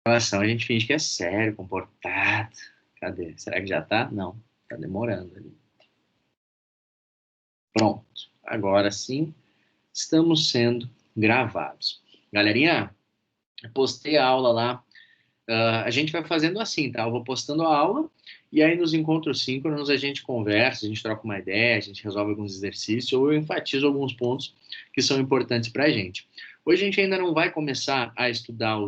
Relação, a gente finge que é sério, comportado. Cadê? Será que já tá? Não, tá demorando ali. Pronto, agora sim, estamos sendo gravados. Galerinha, eu postei a aula lá. A gente vai fazendo assim, tá? Eu vou postando a aula e aí nos encontros síncronos a gente conversa, a gente troca uma ideia, a gente resolve alguns exercícios ou eu enfatizo alguns pontos que são importantes para a gente. Hoje a gente ainda não vai começar a estudar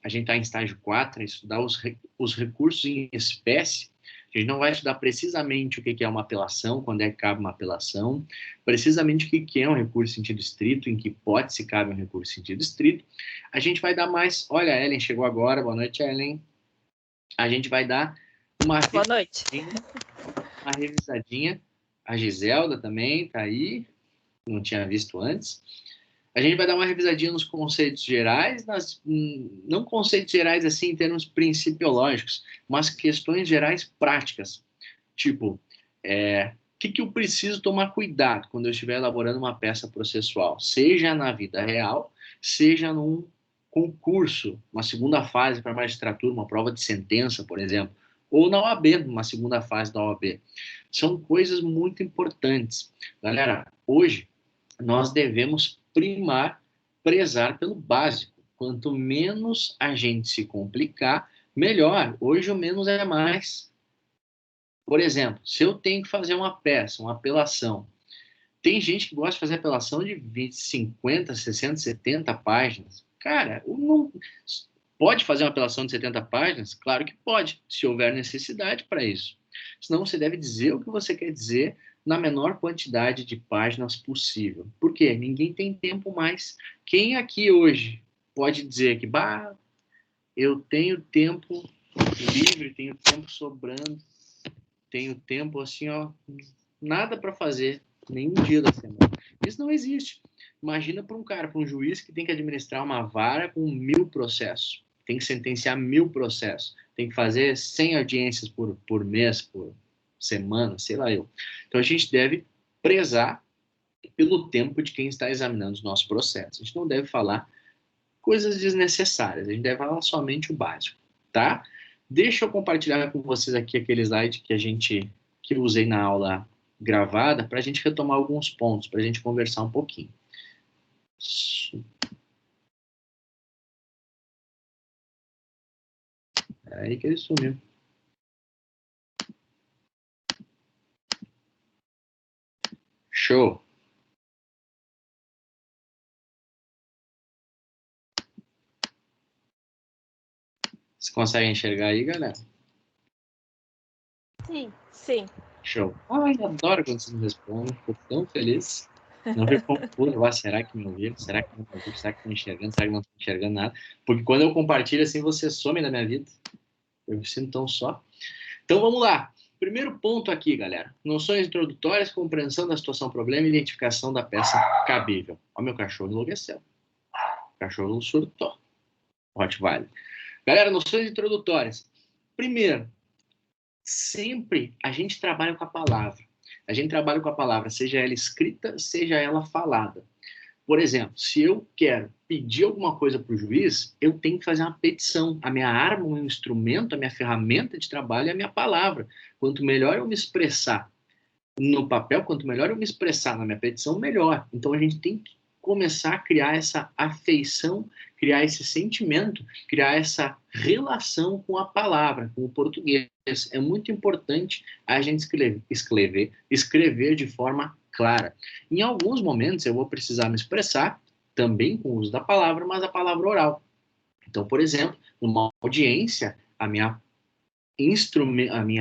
a gente está em estágio 4, a estudar os recursos em espécie. A gente não vai estudar precisamente o que é uma apelação, quando é que cabe uma apelação, precisamente o que é um recurso em sentido estrito, em que hipótese cabe um recurso em sentido estrito. A gente vai dar mais. Olha, a Ellen chegou agora. Boa noite, Ellen. A gente vai dar uma Boa noite. Uma revisadinha. A Giselda também está aí. Não tinha visto antes. A gente vai dar uma revisadinha nos conceitos gerais, não conceitos gerais assim em termos principiológicos, mas questões gerais práticas. Tipo, o que eu preciso tomar cuidado quando eu estiver elaborando uma peça processual, seja na vida real, seja num concurso, uma segunda fase para magistratura, uma prova de sentença, por exemplo, ou na OAB, uma segunda fase da OAB. São coisas muito importantes. Galera, hoje nós devemos prezar pelo básico. Quanto menos a gente se complicar, melhor. Hoje o menos é mais. Por exemplo, se eu tenho que fazer uma peça, uma apelação, tem gente que gosta de fazer apelação de 20, 50, 60, 70 páginas. Cara, não pode fazer uma apelação de 70 páginas? Claro que pode, se houver necessidade para isso. Senão você deve dizer o que você quer dizer na menor quantidade de páginas possível. Por quê? Ninguém tem tempo mais. Quem aqui hoje pode dizer que, bah, eu tenho tempo livre, tenho tempo sobrando, tenho tempo assim, ó, nada para fazer, nenhum dia da semana. Isso não existe. Imagina para um cara, para um juiz que tem que administrar uma vara com 1000 processos, tem que sentenciar 1000 processos, tem que fazer 100 audiências por mês, por semana, sei lá eu. Então a gente deve prezar pelo tempo de quem está examinando os nossos processos. A gente não deve falar coisas desnecessárias, a gente deve falar somente o básico, tá? Deixa eu compartilhar com vocês aqui aquele slide que eu usei na aula gravada para a gente retomar alguns pontos, para a gente conversar um pouquinho. Aí que ele sumiu. Show. Vocês conseguem enxergar aí, galera? Sim, sim. Show. Ai, adoro quando vocês me respondem. Fico tão feliz. Não fico confuso. Ah, será que me ouviram? Será que não me ouviram? Será que estão enxergando? Será que não estão enxergando nada? Porque quando eu compartilho assim, você some da minha vida. Eu me sinto tão só. Então vamos lá. Primeiro ponto aqui, galera. Noções introdutórias, compreensão da situação problema e identificação da peça cabível. Ó, meu cachorro enlouqueceu. O cachorro surtou. Rottweiler. Galera, noções introdutórias. Primeiro, sempre a gente trabalha com a palavra. A gente trabalha com a palavra, seja ela escrita, seja ela falada. Por exemplo, se eu quero pedir alguma coisa para o juiz, eu tenho que fazer uma petição. A minha arma, o meu instrumento, a minha ferramenta de trabalho é a minha palavra. Quanto melhor eu me expressar no papel, quanto melhor eu me expressar na minha petição, melhor. Então a gente tem que começar a criar essa afeição, criar esse sentimento, criar essa relação com a palavra, com o português. É muito importante a gente escrever de forma clara. Em alguns momentos eu vou precisar me expressar também com o uso da palavra, mas a palavra oral. Então, por exemplo, numa audiência, a minha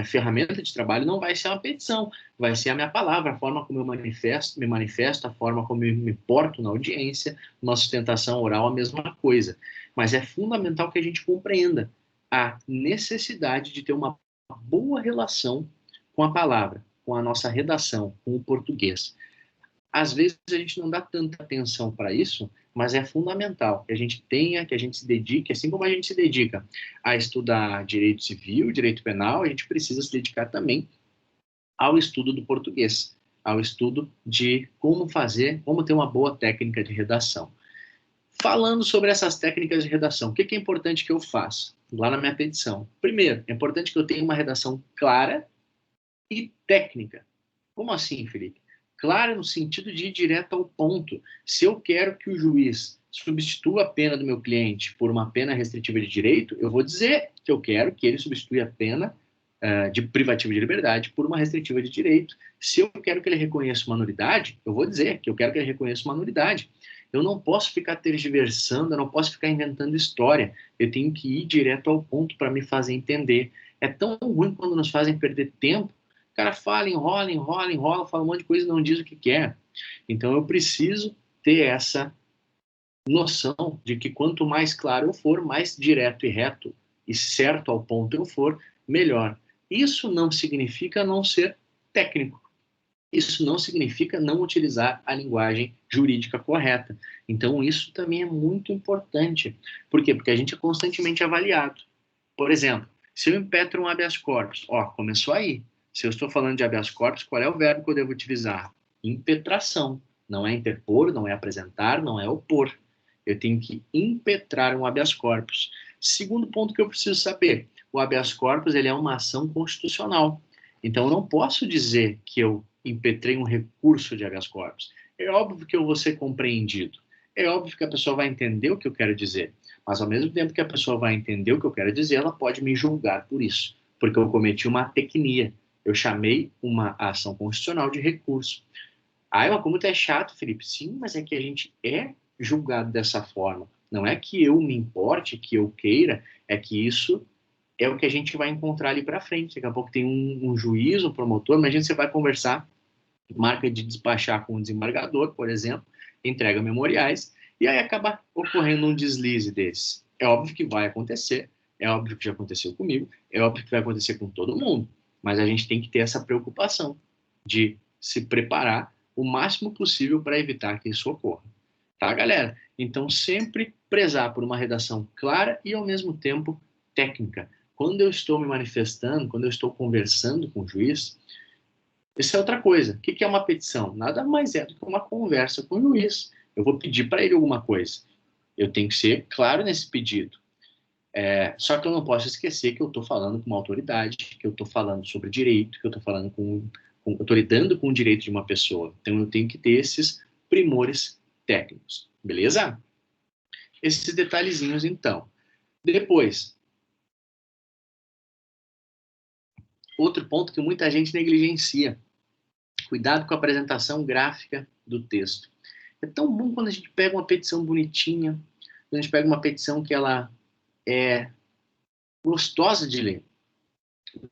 ferramenta de trabalho não vai ser uma petição, vai ser a minha palavra, a forma como eu me manifesto, a forma como eu me porto na audiência, uma sustentação oral, a mesma coisa. Mas é fundamental que a gente compreenda a necessidade de ter uma boa relação com a palavra, com a nossa redação, com o português. Às vezes a gente não dá tanta atenção para isso, mas é fundamental que a gente tenha, que a gente se dedique, assim como a gente se dedica a estudar direito civil, direito penal, a gente precisa se dedicar também ao estudo do português, ao estudo de como fazer, como ter uma boa técnica de redação. Falando sobre essas técnicas de redação, o que é importante que eu faça lá na minha petição? Primeiro, é importante que eu tenha uma redação clara e técnica. Como assim, Felipe? Clara no sentido de ir direto ao ponto. Se eu quero que o juiz substitua a pena do meu cliente por uma pena restritiva de direito, eu vou dizer que eu quero que ele substitua a pena de privativa de liberdade por uma restritiva de direito. Se eu quero que ele reconheça uma nulidade, eu vou dizer que eu quero que ele reconheça uma nulidade. Eu não posso ficar tergiversando, eu não posso ficar inventando história. Eu tenho que ir direto ao ponto para me fazer entender. É tão ruim quando nos fazem perder tempo. O cara fala, enrola, fala um monte de coisa e não diz o que quer. Então eu preciso ter essa noção de que quanto mais claro eu for, mais direto e reto e certo ao ponto eu for, melhor. Isso não significa não ser técnico. Isso não significa não utilizar a linguagem jurídica correta. Então, isso também é muito importante. Por quê? Porque a gente é constantemente avaliado. Por exemplo, se eu impetro um habeas corpus, começou aí. Se eu estou falando de habeas corpus, qual é o verbo que eu devo utilizar? Impetração. Não é interpor, não é apresentar, não é opor. Eu tenho que impetrar um habeas corpus. Segundo ponto que eu preciso saber, o habeas corpus ele é uma ação constitucional. Então, eu não posso dizer que eu impetrei um recurso de habeas corpus. É óbvio que eu vou ser compreendido. É óbvio que a pessoa vai entender o que eu quero dizer. Mas, ao mesmo tempo que a pessoa vai entender o que eu quero dizer, ela pode me julgar por isso. Porque eu cometi uma tecnia. Eu chamei uma ação constitucional de recurso. Mas como tu é chato, Felipe? Sim, mas é que a gente é julgado dessa forma. Não é que eu me importe, que eu queira, é que isso é o que a gente vai encontrar ali para frente. Daqui a pouco tem um juiz, um promotor, imagina você vai conversar, marca de despachar com um desembargador, por exemplo, entrega memoriais, e aí acaba ocorrendo um deslize desse. É óbvio que vai acontecer, é óbvio que já aconteceu comigo, é óbvio que vai acontecer com todo mundo, mas a gente tem que ter essa preocupação de se preparar o máximo possível para evitar que isso ocorra. Tá, galera? Então, sempre prezar por uma redação clara e, ao mesmo tempo, técnica. Quando eu estou me manifestando, quando eu estou conversando com o juiz, isso é outra coisa. O que é uma petição? Nada mais é do que uma conversa com o juiz. Eu vou pedir para ele alguma coisa. Eu tenho que ser claro nesse pedido. Só que eu não posso esquecer que eu estou falando com uma autoridade, que eu estou falando sobre direito, que eu estou falando eu estou lidando com o direito de uma pessoa. Então eu tenho que ter esses primores técnicos. Beleza? Esses detalhezinhos, então. Depois, outro ponto que muita gente negligencia. Cuidado com a apresentação gráfica do texto. É tão bom quando a gente pega uma petição bonitinha, quando a gente pega uma petição que ela é gostosa de ler,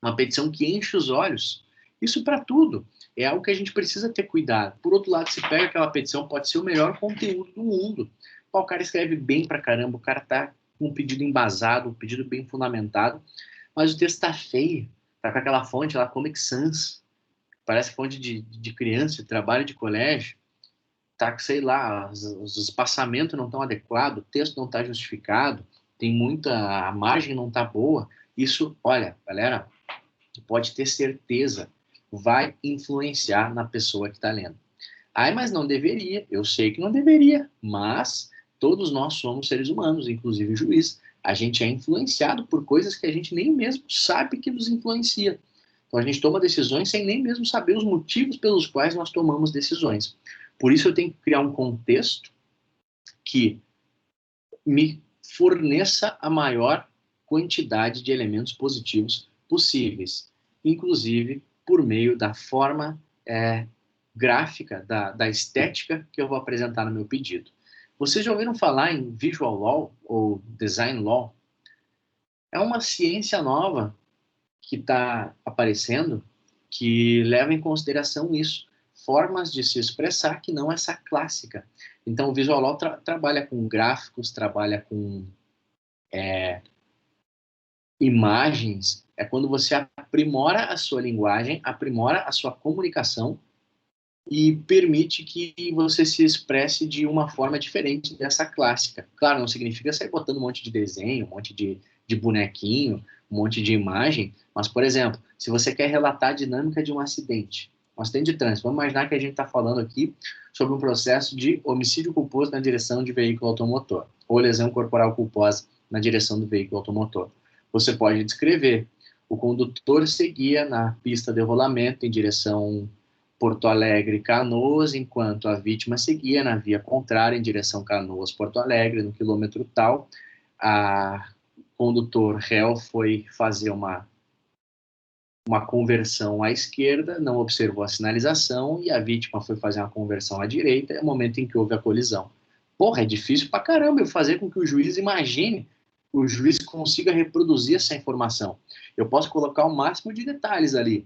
uma petição que enche os olhos. Isso para tudo. É algo que a gente precisa ter cuidado. Por outro lado, se pega aquela petição, pode ser o melhor conteúdo do mundo. O cara escreve bem pra caramba, o cara tá com um pedido embasado, um pedido bem fundamentado, mas o texto tá feio, tá com aquela fonte lá, Comic Sans, parece fonte de criança, de trabalho de colégio, tá que, sei lá, os espaçamentos não estão adequados, o texto não está justificado, tem muita, a margem não tá boa. Isso, olha, galera, pode ter certeza, vai influenciar na pessoa que está lendo. Mas não deveria, eu sei que não deveria, mas todos nós somos seres humanos, inclusive o juiz. A gente é influenciado por coisas que a gente nem mesmo sabe que nos influencia. Então a gente toma decisões sem nem mesmo saber os motivos pelos quais nós tomamos decisões. Por isso eu tenho que criar um contexto que me forneça a maior quantidade de elementos positivos possíveis, inclusive por meio da forma gráfica, da estética que eu vou apresentar no meu pedido. Vocês já ouviram falar em Visual Law ou Design Law? É uma ciência nova que está aparecendo que leva em consideração isso, formas de se expressar que não essa clássica. Então, o Visual Law trabalha com gráficos, trabalha com imagens, é quando você aprimora a sua linguagem, aprimora a sua comunicação e permite que você se expresse de uma forma diferente dessa clássica. Claro, não significa sair botando um monte de desenho, um monte de bonequinho, um monte de imagem, mas, por exemplo, se você quer relatar a dinâmica de um acidente, Um acidente de trânsito. Vamos imaginar que a gente está falando aqui sobre um processo de homicídio culposo na direção de veículo automotor, ou lesão corporal culposa na direção do veículo automotor. Você pode descrever: o condutor seguia na pista de rolamento em direção Porto Alegre, Canoas, enquanto a vítima seguia na via contrária em direção Canoas, Porto Alegre, no quilômetro tal. A condutor réu foi fazer uma conversão à esquerda, não observou a sinalização, e a vítima foi fazer uma conversão à direita, é o momento em que houve a colisão. Porra, é difícil pra caramba eu fazer com que o juiz imagine, o juiz consiga reproduzir essa informação. Eu posso colocar o máximo de detalhes ali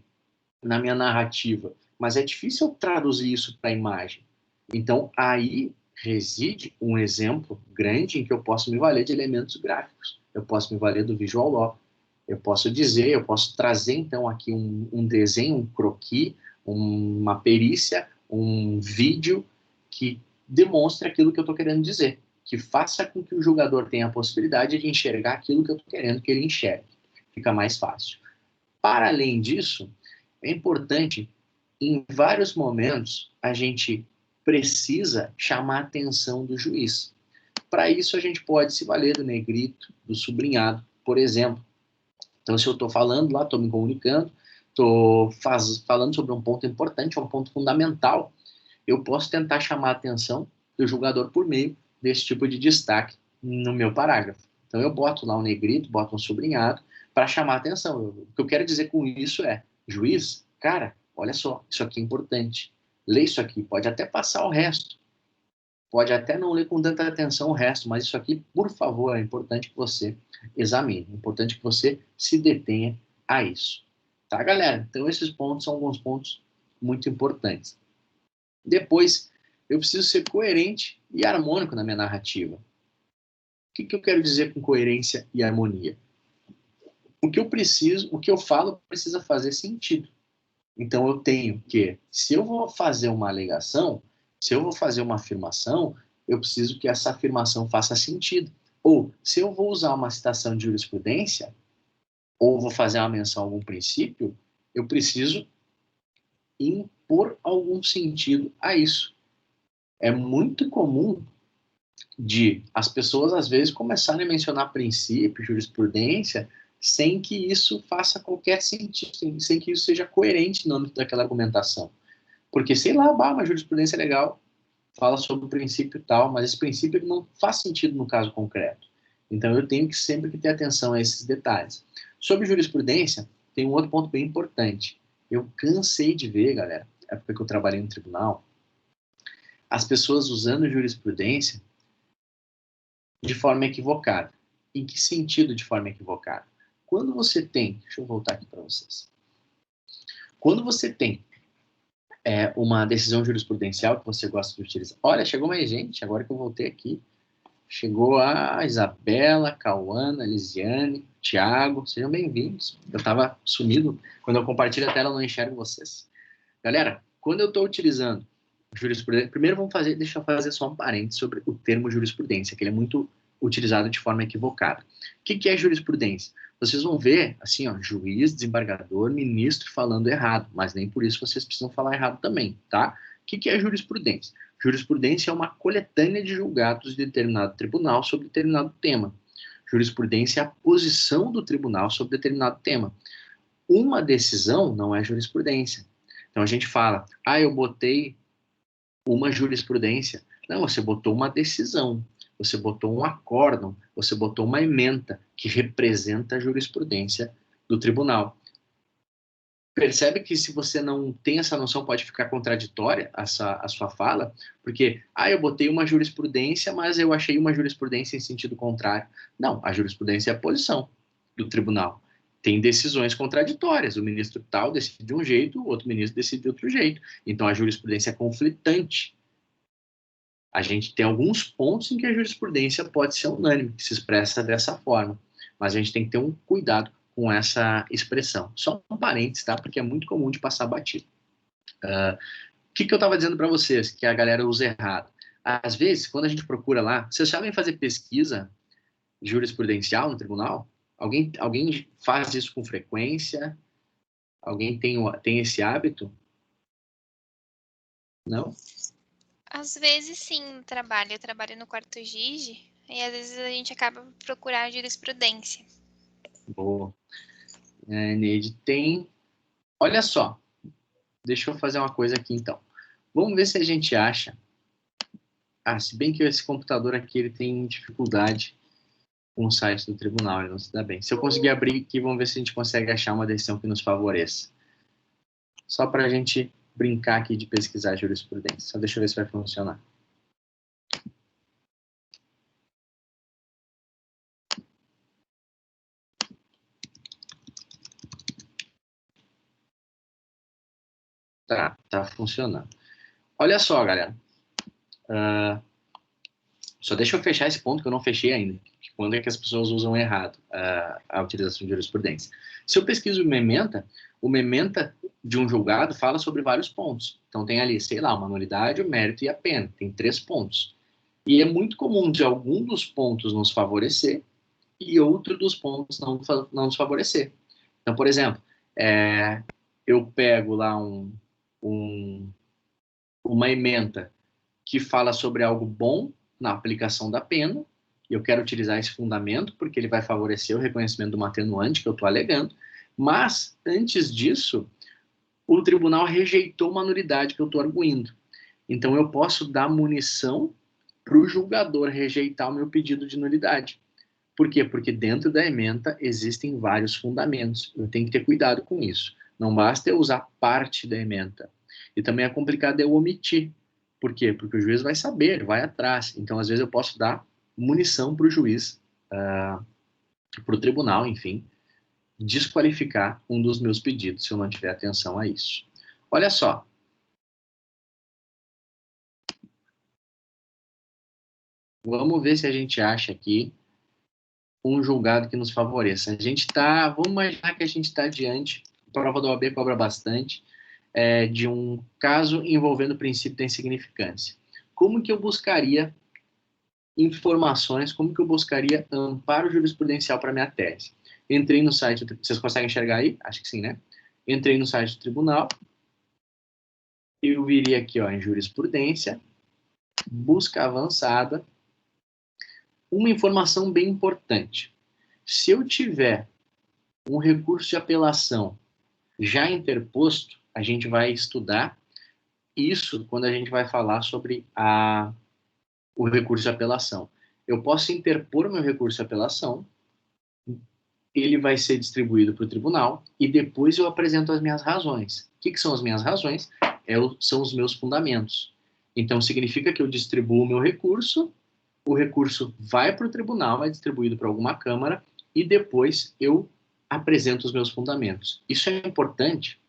na minha narrativa, mas é difícil eu traduzir isso para a imagem. Então, aí reside um exemplo grande em que eu posso me valer de elementos gráficos. Eu posso me valer do visual law. Eu posso dizer, eu posso trazer, então, aqui um desenho, um croquis, uma perícia, um vídeo que demonstre aquilo que eu estou querendo dizer, que faça com que o julgador tenha a possibilidade de enxergar aquilo que eu estou querendo que ele enxergue. Fica mais fácil. Para além disso, é importante, em vários momentos, a gente precisa chamar a atenção do juiz. Para isso, a gente pode se valer do negrito, do sublinhado, por exemplo. Então, se eu estou falando lá, estou me comunicando, estou falando sobre um ponto importante, um ponto fundamental, eu posso tentar chamar a atenção do julgador por meio desse tipo de destaque no meu parágrafo. Então, eu boto lá um negrito, boto um sublinhado, para chamar a atenção. O que eu quero dizer com isso é: juiz, cara, olha só, isso aqui é importante. Lê isso aqui, pode até passar o resto. Pode até não ler com tanta atenção o resto, mas isso aqui, por favor, é importante que você examine. É importante que você se detenha a isso. Tá, galera? Então, esses pontos são alguns pontos muito importantes. Depois, eu preciso ser coerente e harmônico na minha narrativa. O que eu quero dizer com coerência e harmonia? O que eu preciso, o que eu falo precisa fazer sentido. Então eu tenho que, se eu vou fazer uma alegação, se eu vou fazer uma afirmação, eu preciso que essa afirmação faça sentido. Ou, se eu vou usar uma citação de jurisprudência, ou vou fazer uma menção a algum princípio, eu preciso impor algum sentido a isso. É muito comum de as pessoas, às vezes, começarem a mencionar princípio, jurisprudência, sem que isso faça qualquer sentido, sem que isso seja coerente no âmbito daquela argumentação. Porque, sei lá, uma jurisprudência legal, fala sobre o princípio tal, mas esse princípio não faz sentido no caso concreto. Então, eu tenho que sempre ter atenção a esses detalhes. Sobre jurisprudência, tem um outro ponto bem importante. Eu cansei de ver, galera, na época que eu trabalhei no tribunal, as pessoas usando jurisprudência de forma equivocada. Em que sentido de forma equivocada? Quando você tem, deixa eu voltar aqui para vocês. Quando você tem uma decisão jurisprudencial que você gosta de utilizar. Olha, chegou mais gente, agora que eu voltei aqui. Chegou a Isabela, Cauana, Lisiane, Thiago, sejam bem-vindos. Eu estava sumido, quando eu compartilho a tela eu não enxergo vocês. Galera, quando eu estou utilizando jurisprudência, primeiro deixa eu fazer só um parênteses sobre o termo jurisprudência, que ele é muito utilizado de forma equivocada. O que é jurisprudência? Vocês vão ver, assim, ó, juiz, desembargador, ministro falando errado, mas nem por isso vocês precisam falar errado também, tá? O que é jurisprudência? Jurisprudência é uma coletânea de julgados de determinado tribunal sobre determinado tema. Jurisprudência é a posição do tribunal sobre determinado tema. Uma decisão não é jurisprudência. Então a gente fala, eu botei uma jurisprudência. Não, você botou uma decisão, você botou um acórdão, você botou uma ementa que representa a jurisprudência do tribunal. Percebe que se você não tem essa noção, pode ficar contraditória a sua fala, porque, eu botei uma jurisprudência, mas eu achei uma jurisprudência em sentido contrário. Não, a jurisprudência é a posição do tribunal. Tem decisões contraditórias. O ministro tal decide de um jeito, o outro ministro decide de outro jeito. Então, a jurisprudência é conflitante. A gente tem alguns pontos em que a jurisprudência pode ser unânime, que se expressa dessa forma. Mas a gente tem que ter um cuidado com essa expressão. Só um parênteses, tá? Porque é muito comum de passar batido. O que eu estava dizendo para vocês, que a galera usa errado? Às vezes, quando a gente procura lá, vocês sabem fazer pesquisa jurisprudencial no tribunal? Alguém faz isso com frequência? Alguém tem esse hábito? Não? Às vezes, sim, no trabalho. Eu trabalho no quarto GIG, e às vezes a gente acaba por procurar jurisprudência. Boa. Neide, tem... Olha só, deixa eu fazer uma coisa aqui, então. Vamos ver se a gente acha... Ah, se bem que esse computador aqui, ele tem dificuldade com o site do tribunal, ele não se dá bem. Se eu conseguir abrir aqui, vamos ver se a gente consegue achar uma decisão que nos favoreça. Só para a gente brincar aqui de pesquisar jurisprudência. Só deixa eu ver se vai funcionar. Tá funcionando. Olha só, galera. Só deixa eu fechar esse ponto que eu não fechei ainda. Quando é que as pessoas usam errado a utilização de jurisprudência? Se eu pesquiso o mementa de um julgado fala sobre vários pontos. Então tem ali, sei lá, uma nulidade, o mérito e a pena. Tem 3 pontos. E é muito comum de algum dos pontos nos favorecer e outro dos pontos não nos favorecer. Então, por exemplo, eu pego lá uma ementa que fala sobre algo bom na aplicação da pena, e eu quero utilizar esse fundamento porque ele vai favorecer o reconhecimento de uma atenuante que eu estou alegando, mas, antes disso, o tribunal rejeitou uma nulidade que eu estou arguindo. Então, eu posso dar munição para o julgador rejeitar o meu pedido de nulidade. Por quê? Porque dentro da ementa existem vários fundamentos. Eu tenho que ter cuidado com isso. Não basta eu usar parte da ementa. E também é complicado eu omitir. Por quê? Porque o juiz vai saber, ele vai atrás. Então, às vezes, eu posso dar munição para o juiz, para o tribunal, enfim, desqualificar um dos meus pedidos, se eu não tiver atenção a isso. Olha só. Vamos ver se a gente acha aqui um julgado que nos favoreça. Vamos imaginar que a gente está diante, a prova da OAB cobra bastante, de um caso envolvendo o princípio da insignificância. Como que eu buscaria informações, como que eu buscaria amparo jurisprudencial para minha tese? Entrei no site, vocês conseguem enxergar aí? Acho que sim, né? Entrei no site do tribunal, eu viria aqui, ó, em jurisprudência, busca avançada, uma informação bem importante. Se eu tiver um recurso de apelação já interposto, a gente vai estudar isso quando a gente vai falar sobre o recurso de apelação. Eu posso interpor meu recurso de apelação, ele vai ser distribuído para o tribunal e depois eu apresento as minhas razões. O que são as minhas razões? São os meus fundamentos. Então, significa que eu distribuo o meu recurso, o recurso vai para o tribunal, é distribuído para alguma câmara e depois eu apresento os meus fundamentos. Isso é importante.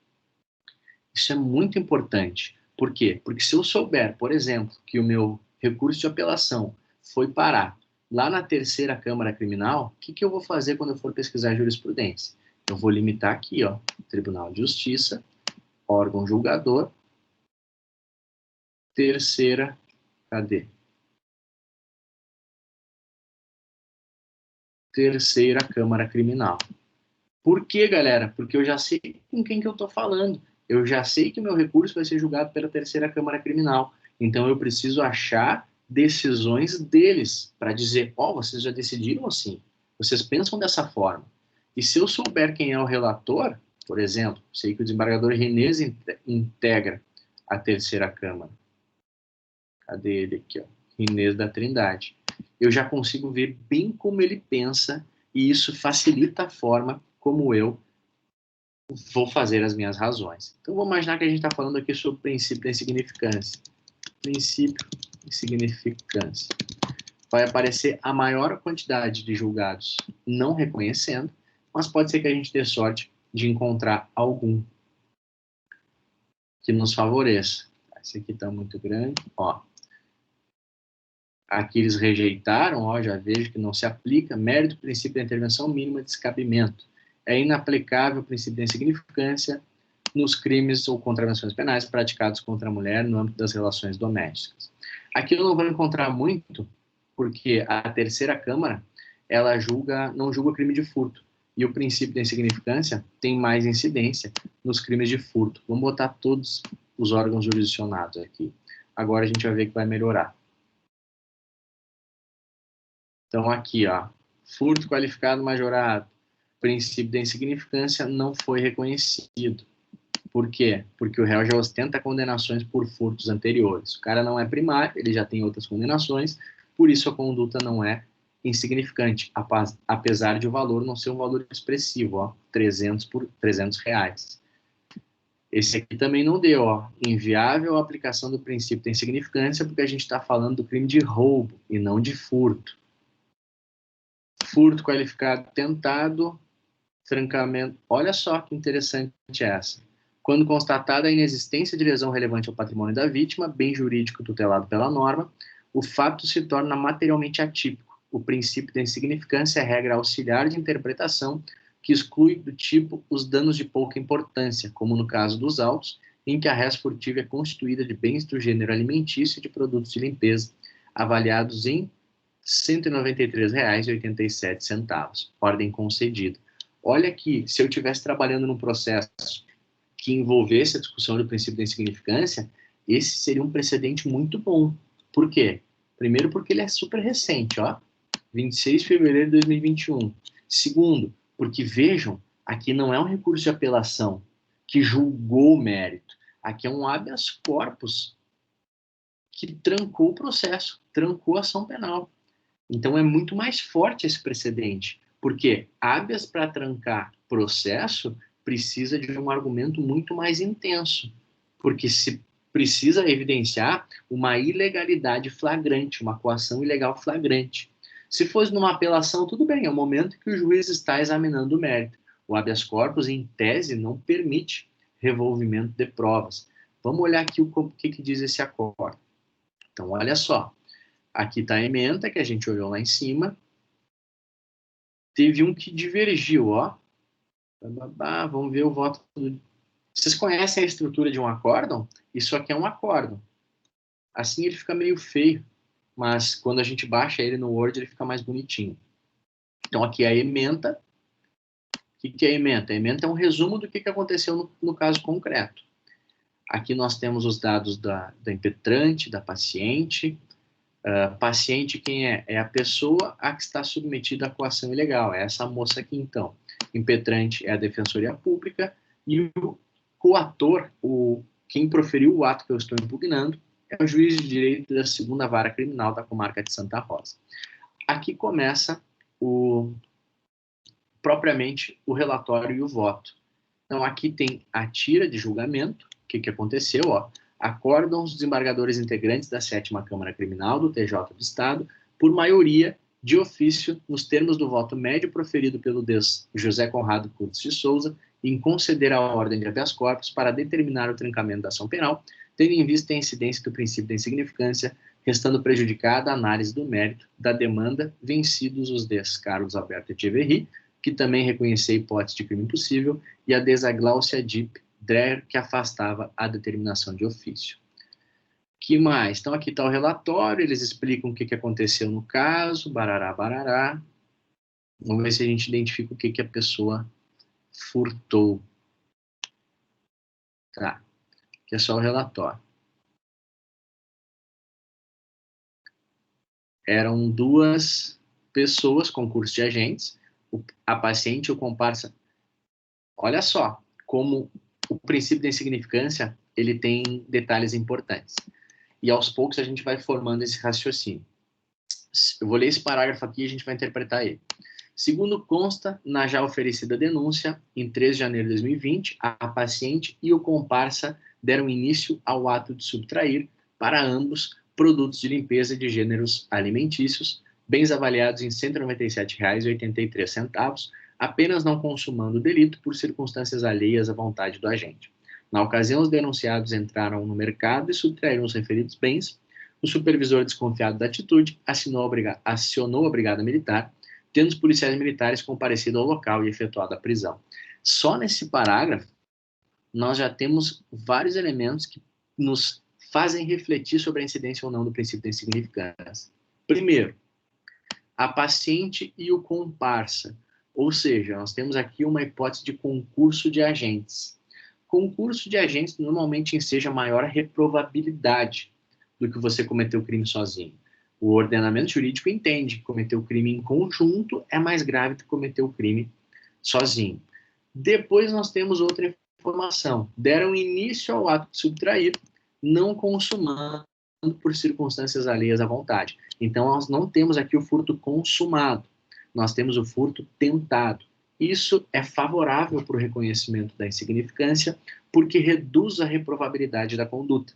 Isso é muito importante. Por quê? Porque se eu souber, por exemplo, que o meu recurso de apelação foi parar lá na terceira Câmara Criminal, o que eu vou fazer quando eu for pesquisar jurisprudência? Eu vou limitar aqui, ó, Tribunal de Justiça, órgão julgador, terceira, cadê? Terceira Câmara Criminal. Por quê, galera? Porque eu já sei com quem que eu estou falando. Eu já sei que o meu recurso vai ser julgado pela terceira Câmara Criminal. Então, eu preciso achar decisões deles para dizer, vocês já decidiram assim. Vocês pensam dessa forma. E se eu souber quem é o relator, por exemplo, sei que o desembargador Renês integra a terceira Câmara. Cadê ele aqui, ó? Renês da Trindade. Eu já consigo ver bem como ele pensa e isso facilita a forma como eu vou fazer as minhas razões. Então, vou imaginar que a gente está falando aqui sobre o princípio da insignificância. Princípio de insignificância. Vai aparecer a maior quantidade de julgados não reconhecendo, mas pode ser que a gente dê sorte de encontrar algum que nos favoreça. Esse aqui está muito grande. Ó. Aqui eles rejeitaram, já vejo que não se aplica, mérito do princípio da intervenção mínima de descabimento. É inaplicável o princípio da insignificância nos crimes ou contravenções penais praticados contra a mulher no âmbito das relações domésticas. Aqui eu não vou encontrar muito, porque a terceira Câmara, ela não julga crime de furto, e o princípio da insignificância tem mais incidência nos crimes de furto. Vamos botar todos os órgãos jurisdicionados aqui. Agora a gente vai ver que vai melhorar. Então aqui, ó, furto qualificado majorado, princípio da insignificância não foi reconhecido. Por quê? Porque o réu já ostenta condenações por furtos anteriores. O cara não é primário, ele já tem outras condenações, por isso a conduta não é insignificante, apesar de o valor não ser um valor expressivo, ó, 300 por R$300. Esse aqui também não deu, ó, inviável a aplicação do princípio da insignificância, porque a gente está falando do crime de roubo e não de furto. Furto qualificado tentado, trancamento. Olha só que interessante essa. Quando constatada a inexistência de lesão relevante ao patrimônio da vítima, bem jurídico tutelado pela norma, o fato se torna materialmente atípico. O princípio da insignificância é regra auxiliar de interpretação que exclui do tipo os danos de pouca importância, como no caso dos autos, em que a res furtiva é constituída de bens do gênero alimentício e de produtos de limpeza, avaliados em R$ 193,87, ordem concedida. Olha aqui, se eu estivesse trabalhando num processo que envolvesse a discussão do princípio da insignificância, esse seria um precedente muito bom. Por quê? Primeiro, porque ele é super recente, ó, 26 de fevereiro de 2021. Segundo, porque vejam, aqui não é um recurso de apelação que julgou o mérito. Aqui é um habeas corpus que trancou o processo, trancou a ação penal. Então é muito mais forte esse precedente, porque habeas para trancar processo precisa de um argumento muito mais intenso, porque se precisa evidenciar uma ilegalidade flagrante, uma coação ilegal flagrante. Se fosse numa apelação, tudo bem, é o momento em que o juiz está examinando o mérito. O habeas corpus, em tese, não permite revolvimento de provas. Vamos olhar aqui o que diz esse acordo. Então, olha só. Aqui está a ementa, que a gente olhou lá em cima. Teve um que divergiu, ó. Vamos ver o voto. Vocês conhecem a estrutura de um acórdão? Isso aqui é um acórdão. Assim ele fica meio feio, mas quando a gente baixa ele no Word, ele fica mais bonitinho. Então aqui é a ementa. O que é a ementa? A ementa é um resumo do que aconteceu no caso concreto. Aqui nós temos os dados da impetrante, da paciente. Paciente, quem é? É a pessoa a que está submetida à coação ilegal. É essa moça aqui, então. Impetrante é a Defensoria Pública e o coator, quem proferiu o ato que eu estou impugnando, é o juiz de direito da 2ª Vara Criminal da comarca de Santa Rosa. Aqui começa propriamente o relatório e o voto. Então, aqui tem a tira de julgamento. O que aconteceu? Ó, acordam os desembargadores integrantes da 7ª Câmara Criminal do TJ do Estado, por maioria de ofício, nos termos do voto médio proferido pelo José Conrado Curtis de Souza, em conceder a ordem de habeas corpus para determinar o trancamento da ação penal, tendo em vista a incidência do princípio da insignificância, restando prejudicada a análise do mérito da demanda, vencidos os Carlos Alberto Echeverri, que também reconhecia a hipótese de crime impossível, e a Glaucia Dip Dreher, que afastava a determinação de ofício. Que mais? Então aqui está o relatório, eles explicam o que aconteceu no caso, barará, barará. Vamos ver se a gente identifica o que a pessoa furtou. Tá, aqui é só o relatório. Eram 2 pessoas, concurso de agentes, a paciente e o comparsa. Olha só como o princípio da insignificância ele tem detalhes importantes. E aos poucos a gente vai formando esse raciocínio. Eu vou ler esse parágrafo aqui e a gente vai interpretar ele. Segundo consta na já oferecida denúncia, em 3 de janeiro de 2020, a paciente e o comparsa deram início ao ato de subtrair, para ambos, produtos de limpeza de gêneros alimentícios, bens avaliados em R$ 197,83, apenas não consumando o delito por circunstâncias alheias à vontade do agente. Na ocasião, os denunciados entraram no mercado e subtraíram os referidos bens. O supervisor, desconfiado da atitude, acionou a brigada militar, tendo os policiais militares comparecido ao local e efetuado a prisão. Só nesse parágrafo, nós já temos vários elementos que nos fazem refletir sobre a incidência ou não do princípio da insignificância. Primeiro, a paciente e o comparsa. Ou seja, nós temos aqui uma hipótese de concurso de agentes. Concurso de agentes normalmente enseja maior reprovabilidade do que você cometer o crime sozinho. O ordenamento jurídico entende que cometer o crime em conjunto é mais grave do que cometer o crime sozinho. Depois nós temos outra informação. Deram início ao ato de subtrair, não consumando por circunstâncias alheias à vontade. Então, nós não temos aqui o furto consumado. Nós temos o furto tentado. Isso é favorável para o reconhecimento da insignificância, porque reduz a reprovabilidade da conduta.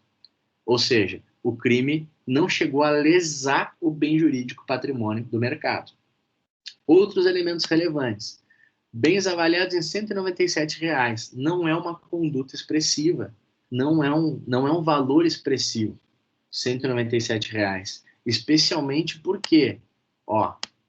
Ou seja, o crime não chegou a lesar o bem jurídico patrimônio do mercado. Outros elementos relevantes. Bens avaliados em R$ 197,00. Não é uma conduta expressiva. Não é um valor expressivo. R$ 197,00. Especialmente porque,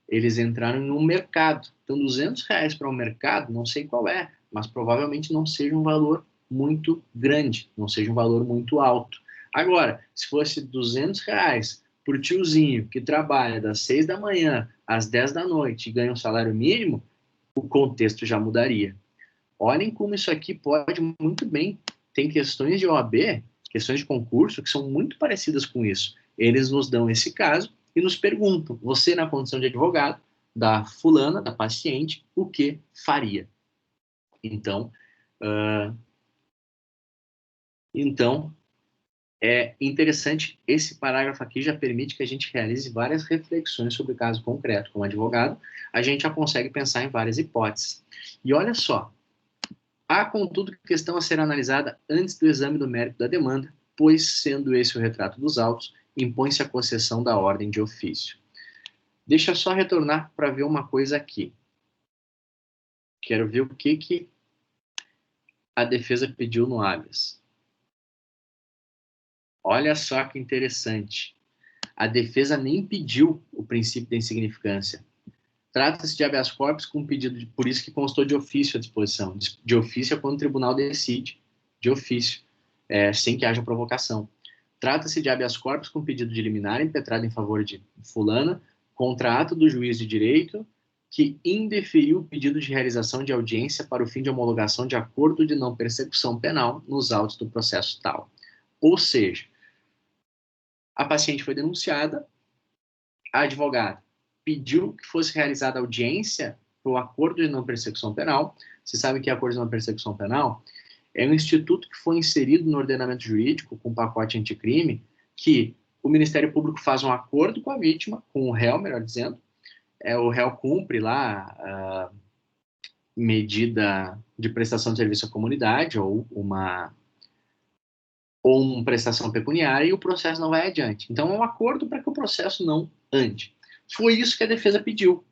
eles entraram no mercado. Então, R$ 200,00 para o mercado, não sei qual é, mas provavelmente não seja um valor muito grande, não seja um valor muito alto. Agora, se fosse R$ 200,00 por tiozinho que trabalha das 6 da manhã às 10 da noite e ganha um salário mínimo, o contexto já mudaria. Olhem como isso aqui pode muito bem. Tem questões de OAB, questões de concurso, que são muito parecidas com isso. Eles nos dão esse caso e nos perguntam, você na condição de advogado, da fulana, da paciente, o que faria? Então, é interessante, esse parágrafo aqui já permite que a gente realize várias reflexões sobre o caso concreto. Como advogado, a gente já consegue pensar em várias hipóteses. E olha só, há, contudo, questão a ser analisada antes do exame do mérito da demanda, pois, sendo esse o retrato dos autos, impõe-se a concessão da ordem de ofício. Deixa eu só retornar para ver uma coisa aqui. Quero ver o que a defesa pediu no habeas. Olha só que interessante. A defesa nem pediu o princípio da insignificância. Trata-se de habeas corpus com pedido, por isso que constou de ofício à disposição. De ofício é quando o tribunal decide, de ofício, sem que haja provocação. Trata-se de habeas corpus com pedido de liminar impetrado em favor de fulana, contra ato do juiz de direito que indeferiu o pedido de realização de audiência para o fim de homologação de acordo de não persecução penal nos autos do processo tal. Ou seja, a paciente foi denunciada, a advogada pediu que fosse realizada audiência para o acordo de não persecução penal. Você sabe que acordo de não persecução penal é um instituto que foi inserido no ordenamento jurídico com pacote anticrime, que o Ministério Público faz um acordo com a vítima, com o réu, melhor dizendo, o réu cumpre lá a medida de prestação de serviço à comunidade ou uma prestação pecuniária e o processo não vai adiante. Então, é um acordo para que o processo não ande. Foi isso que a defesa pediu.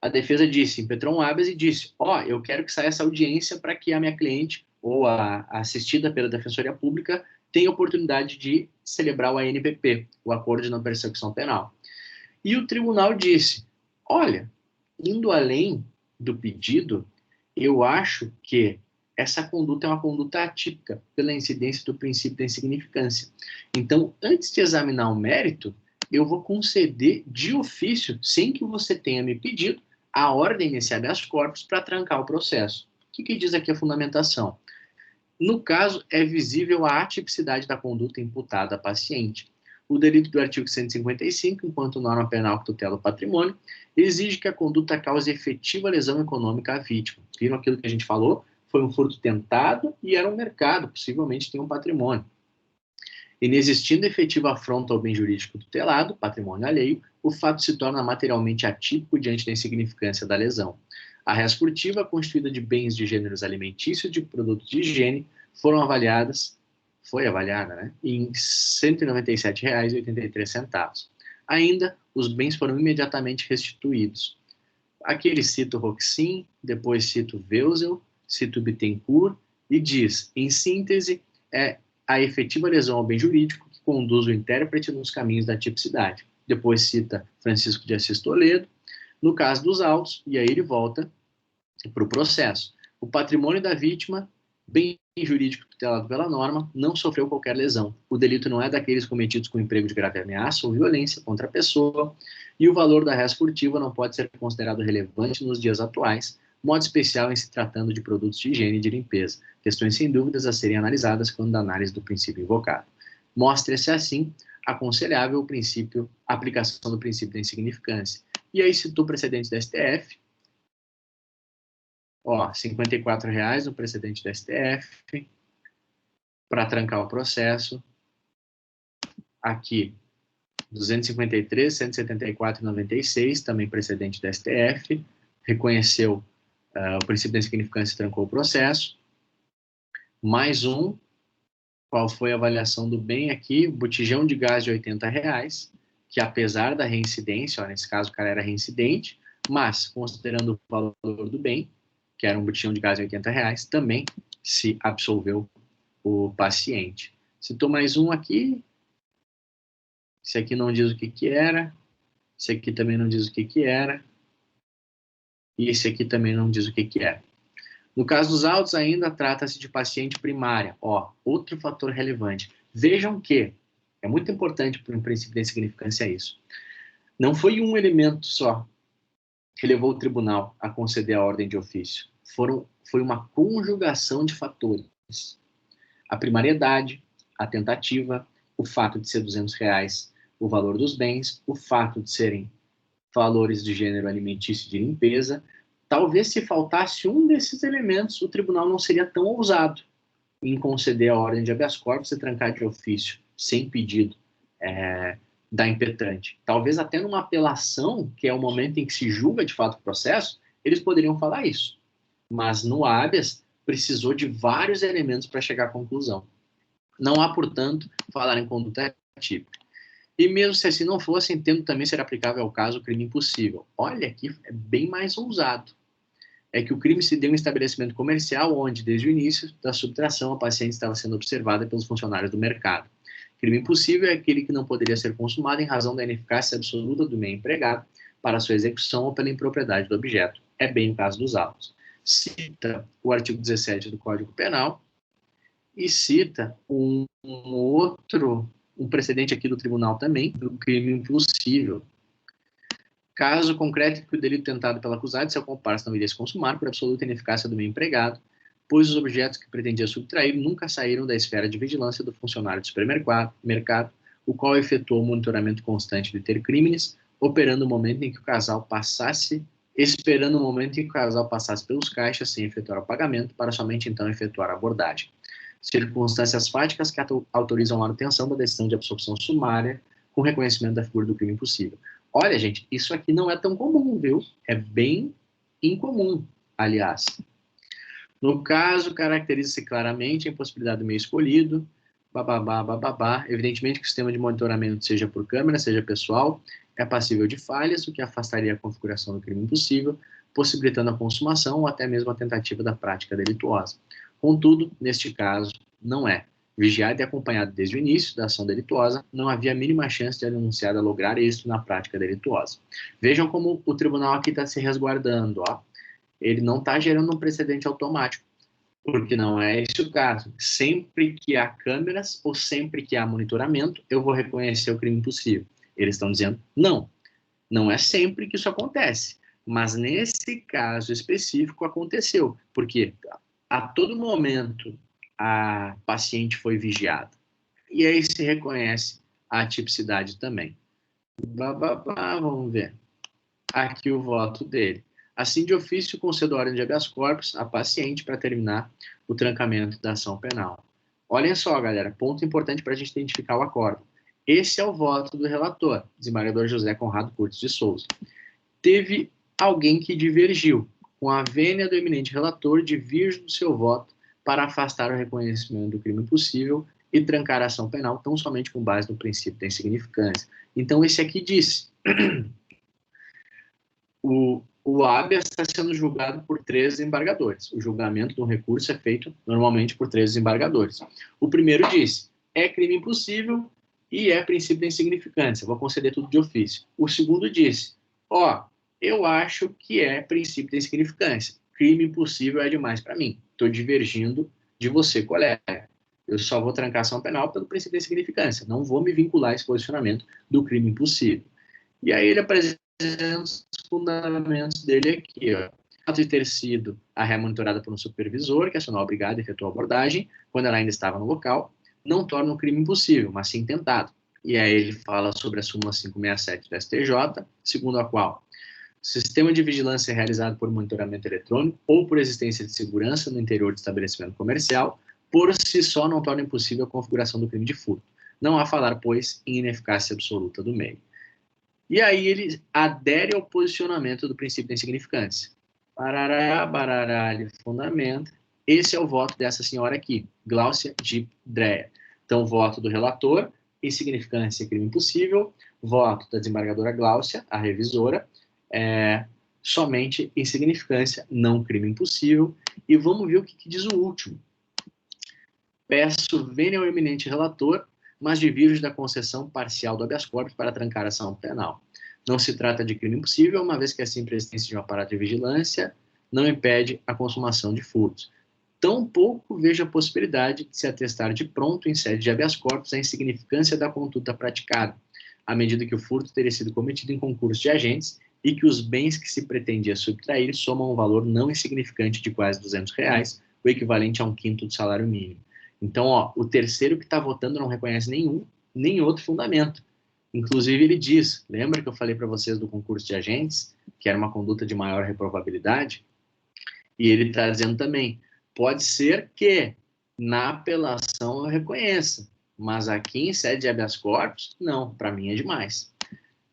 A defesa disse, impetrou um habeas e disse, eu quero que saia essa audiência para que a minha cliente ou a assistida pela Defensoria Pública tenha oportunidade de celebrar o ANPP, o Acordo de Não Persecução Penal. E o tribunal disse, olha, indo além do pedido, eu acho que essa conduta é uma conduta atípica pela incidência do princípio da insignificância. Então, antes de examinar o mérito, eu vou conceder de ofício, sem que você tenha me pedido, a ordem nesse habeas corpus para trancar o processo. O que diz aqui a fundamentação? No caso, é visível a atipicidade da conduta imputada à paciente. O delito do artigo 155, enquanto norma penal que tutela o patrimônio, exige que a conduta cause efetiva lesão econômica à vítima. Viram aquilo que a gente falou? Foi um furto tentado e era um mercado, possivelmente tem um patrimônio. Inexistindo efetiva afronta ao bem jurídico tutelado, patrimônio alheio, o fato se torna materialmente atípico diante da insignificância da lesão. A res furtiva, constituída de bens de gêneros alimentícios e de produtos de higiene, foi avaliada, em R$ 197,83. Ainda, os bens foram imediatamente restituídos. Aqui ele cita o Roxin, depois cita o Welsel, cita o Bittencourt, e diz, em síntese, a efetiva lesão ao bem jurídico que conduz o intérprete nos caminhos da tipicidade. Depois cita Francisco de Assis Toledo, no caso dos autos, e aí ele volta para o processo. O patrimônio da vítima, bem jurídico tutelado pela norma, não sofreu qualquer lesão. O delito não é daqueles cometidos com emprego de grave ameaça ou violência contra a pessoa, e o valor da res furtiva não pode ser considerado relevante nos dias atuais, modo especial em se tratando de produtos de higiene e de limpeza, questões sem dúvidas a serem analisadas quando a análise do princípio invocado. Mostra-se assim aconselhável a aplicação do princípio da insignificância. E aí citou o precedente da STF, ó, R$ 54,00 no precedente da STF, para trancar o processo. Aqui, 253, 174 e 96, também precedente da STF, reconheceu o princípio da insignificância e trancou o processo. Mais um, qual foi a avaliação do bem aqui? Botijão de gás de R$ 80,00, que apesar da reincidência, ó, nesse caso o cara era reincidente, mas considerando o valor do bem, que era um botijão de gás de R$ 80,00, também se absolveu o paciente. Citou mais um aqui. Esse aqui não diz o que era. Esse aqui também não diz o que era. E esse aqui também não diz o que era. No caso dos autos, ainda trata-se de paciente primária. Ó, outro fator relevante. Vejam que é muito importante para um princípio da insignificância isso. Não foi um elemento só que levou o tribunal a conceder a ordem de ofício. Foi uma conjugação de fatores. A primariedade, a tentativa, o fato de ser R$200 o valor dos bens, o fato de serem valores de gênero alimentício e de limpeza. Talvez se faltasse um desses elementos, o tribunal não seria tão ousado em conceder a ordem de habeas corpus e trancar de ofício, sem pedido da impetente. Talvez até numa apelação, que é o momento em que se julga de fato o processo, eles poderiam falar isso. Mas no habeas, precisou de vários elementos para chegar à conclusão. Não há, portanto, falar em conduta típica. E mesmo se assim não fosse, entendo também ser aplicável ao caso crime impossível. Olha, aqui é bem mais ousado. É que o crime se deu em um estabelecimento comercial onde, desde o início da subtração, a paciente estava sendo observada pelos funcionários do mercado. Crime impossível é aquele que não poderia ser consumado em razão da ineficácia absoluta do meio empregado para sua execução ou pela impropriedade do objeto. É bem o caso dos autos. Cita o artigo 17 do Código Penal e cita um precedente aqui do tribunal também, do crime impossível. Caso concreto que o delito tentado pelo acusado, seu comparsa não iria se consumar por absoluta ineficácia do meio empregado, pois os objetos que pretendia subtrair nunca saíram da esfera de vigilância do funcionário do supermercado, o qual efetuou o monitoramento constante de ter crimes, esperando o momento em que o casal passasse pelos caixas sem efetuar o pagamento, para somente então efetuar a abordagem. Circunstâncias fáticas que autorizam a manutenção da decisão de absolução sumária com reconhecimento da figura do crime impossível. Olha, gente, isso aqui não é tão comum, viu? É bem incomum, aliás. No caso, caracteriza-se claramente a impossibilidade do meio escolhido, bababá. Evidentemente que o sistema de monitoramento, seja por câmera, seja pessoal, é passível de falhas, o que afastaria a configuração do crime impossível, possibilitando a consumação ou até mesmo a tentativa da prática delituosa. Contudo, neste caso, não é. Vigiado e acompanhado desde o início da ação delituosa, não havia a mínima chance de a denunciada lograr êxito na prática delituosa. Vejam como o tribunal aqui está se resguardando, ó. Ele não está gerando um precedente automático, porque não é esse o caso. Sempre que há câmeras ou sempre que há monitoramento, eu vou reconhecer o crime impossível. Eles estão dizendo, não é sempre que isso acontece, mas nesse caso específico aconteceu, porque a todo momento a paciente foi vigiada. E aí se reconhece a atipicidade também. Vamos ver. Aqui o voto dele. Assim, de ofício, concedo ordem de habeas corpus à paciente para terminar o trancamento da ação penal. Olhem só, galera, ponto importante para a gente identificar o acórdão. Esse é o voto do relator, desembargador José Conrado Curtis de Souza. Teve alguém que divergiu, com a vênia do eminente relator, diverge do seu voto para afastar o reconhecimento do crime impossível e trancar a ação penal tão somente com base no princípio da insignificância. Então, esse aqui disse... O habeas está sendo julgado por 3 desembargadores. O julgamento do recurso é feito normalmente por 3 desembargadores. O primeiro disse, é crime impossível e é princípio da insignificância. Vou conceder tudo de ofício. O segundo disse, eu acho que é princípio da insignificância. Crime impossível é demais para mim. Estou divergindo de você, colega. Eu só vou trancar a ação penal pelo princípio da insignificância. Não vou me vincular a esse posicionamento do crime impossível. E aí ele apresenta os fundamentos dele aqui, ó. de ter sido a ré monitorada por um supervisor que acionou a brigada e efetuou a abordagem, quando ela ainda estava no local, não torna o crime impossível, mas sim tentado. E aí ele fala sobre a súmula 567 do STJ, segundo a qual o sistema de vigilância é realizado por monitoramento eletrônico ou por existência de segurança no interior do estabelecimento comercial, por si só não torna impossível a configuração do crime de furto. Não há falar, pois, em ineficácia absoluta do meio. E aí ele adere ao posicionamento do princípio da insignificância. Barará, barará, ele fundamenta. Esse é o voto dessa senhora aqui, Gláucia de Dreia. Então, voto do relator, insignificância, crime impossível. Voto da desembargadora Gláucia, a revisora, somente insignificância, não crime impossível. E vamos ver o que diz o último. Peço vênia ao eminente relator, mas divirjo da concessão parcial do habeas corpus para trancar a ação penal. Não se trata de crime impossível, uma vez que a simples existência de um aparato de vigilância não impede a consumação de furtos. Tampouco vejo a possibilidade de se atestar de pronto, em sede de habeas corpus, a insignificância da conduta praticada, à medida que o furto teria sido cometido em concurso de agentes e que os bens que se pretendia subtrair somam um valor não insignificante de quase R$200, o equivalente a 1/5 do salário mínimo. Então, o terceiro que está votando não reconhece nem outro fundamento. Inclusive, ele diz, lembra que eu falei para vocês do concurso de agentes, que era uma conduta de maior reprovabilidade? E ele está dizendo também, pode ser que na apelação eu reconheça, mas aqui em sede de habeas corpus, não, para mim é demais.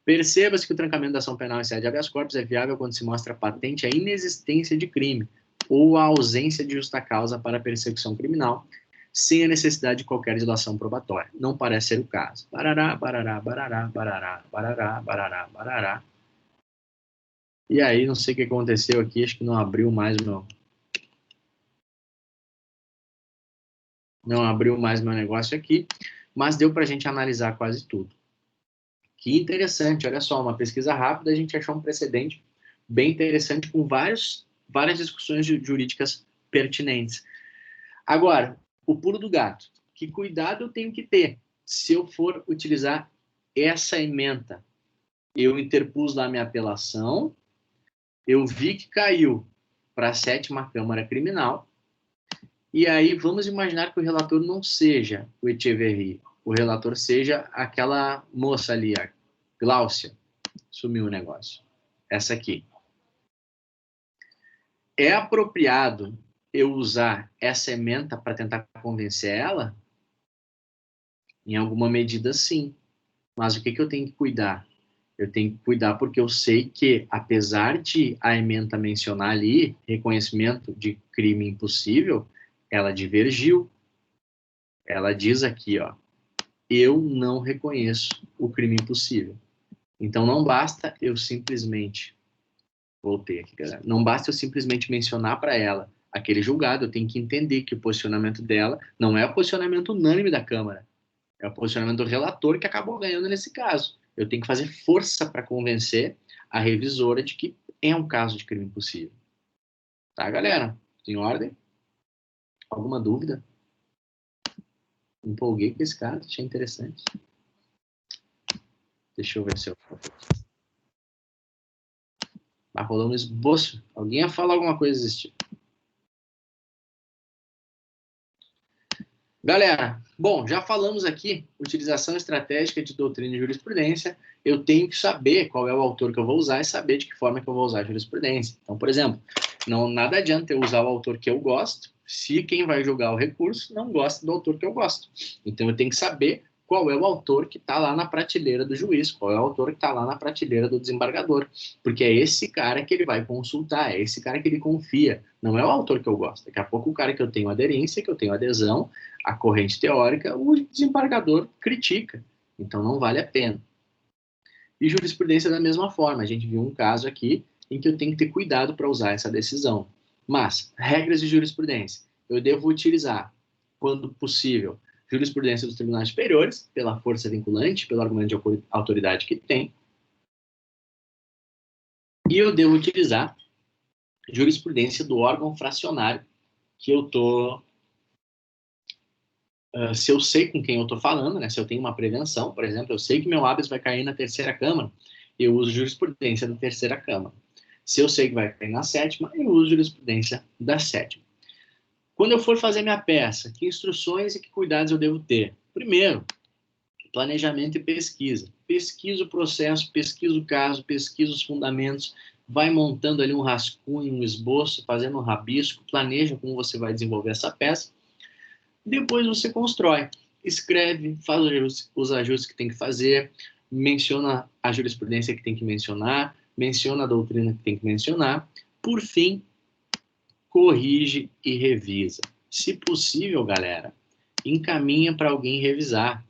Perceba-se que o trancamento da ação penal em sede de habeas corpus é viável quando se mostra patente a inexistência de crime ou a ausência de justa causa para a persecução criminal, sem a necessidade de qualquer dilação probatória. Não parece ser o caso. Barará, barará, barará, barará, barará, barará, barará. E aí, não sei o que aconteceu aqui, acho que não abriu mais meu... Não abriu mais meu negócio aqui, mas deu para a gente analisar quase tudo. Que interessante, olha só, uma pesquisa rápida, a gente achou um precedente bem interessante com várias discussões jurídicas pertinentes. Agora, o pulo do gato. Que cuidado eu tenho que ter se eu for utilizar essa ementa? Eu interpus lá minha apelação, eu vi que caiu para a 7ª Câmara Criminal, e aí vamos imaginar que o relator não seja o Echeverri, o relator seja aquela moça ali, a Gláucia, sumiu o negócio, essa aqui. É apropriado eu usar essa ementa para tentar convencer ela? Em alguma medida, sim. Mas o que eu tenho que cuidar? Eu tenho que cuidar porque eu sei que, apesar de a ementa mencionar ali reconhecimento de crime impossível, ela divergiu. Ela diz aqui, eu não reconheço o crime impossível. Então, não basta eu simplesmente... Voltei aqui, galera. Não basta eu simplesmente mencionar para ela aquele julgado, eu tenho que entender que o posicionamento dela não é o posicionamento unânime da Câmara. É o posicionamento do relator que acabou ganhando nesse caso. Eu tenho que fazer força para convencer a revisora de que é um caso de crime impossível. Tá, galera? Em ordem? Alguma dúvida? Empolguei com esse cara, achei interessante. Deixa eu ver se eu... Tá rolando um esboço. Alguém ia falar alguma coisa desse tipo. Galera, bom, já falamos aqui, utilização estratégica de doutrina e jurisprudência. Eu tenho que saber qual é o autor que eu vou usar e saber de que forma que eu vou usar a jurisprudência. Então, por exemplo, nada adianta eu usar o autor que eu gosto se quem vai julgar o recurso não gosta do autor que eu gosto. Então, eu tenho que saber qual é o autor que está lá na prateleira do juiz, qual é o autor que está lá na prateleira do desembargador, porque é esse cara que ele vai consultar, é esse cara que ele confia, não é o autor que eu gosto. Daqui a pouco o cara que eu tenho aderência, que eu tenho adesão, a corrente teórica, o desembargador critica. Então, não vale a pena. E jurisprudência da mesma forma. A gente viu um caso aqui em que eu tenho que ter cuidado para usar essa decisão. Mas, regras de jurisprudência. Eu devo utilizar, quando possível, jurisprudência dos tribunais superiores, pela força vinculante, pelo argumento de autoridade que tem. E eu devo utilizar jurisprudência do órgão fracionário que eu estou... se eu sei com quem eu estou falando, né, se eu tenho uma prevenção, por exemplo, eu sei que meu habeas vai cair na 3ª Câmara, eu uso jurisprudência da 3ª Câmara. Se eu sei que vai cair na sétima, eu uso jurisprudência da sétima. Quando eu for fazer minha peça, que instruções e que cuidados eu devo ter? Primeiro, planejamento e pesquisa. Pesquisa o processo, pesquisa o caso, pesquisa os fundamentos, vai montando ali um rascunho, um esboço, fazendo um rabisco, planeja como você vai desenvolver essa peça. Depois você constrói, escreve, faz os ajustes que tem que fazer, menciona a jurisprudência que tem que mencionar, menciona a doutrina que tem que mencionar. Por fim, corrige e revisa. Se possível, galera, encaminha para alguém revisar.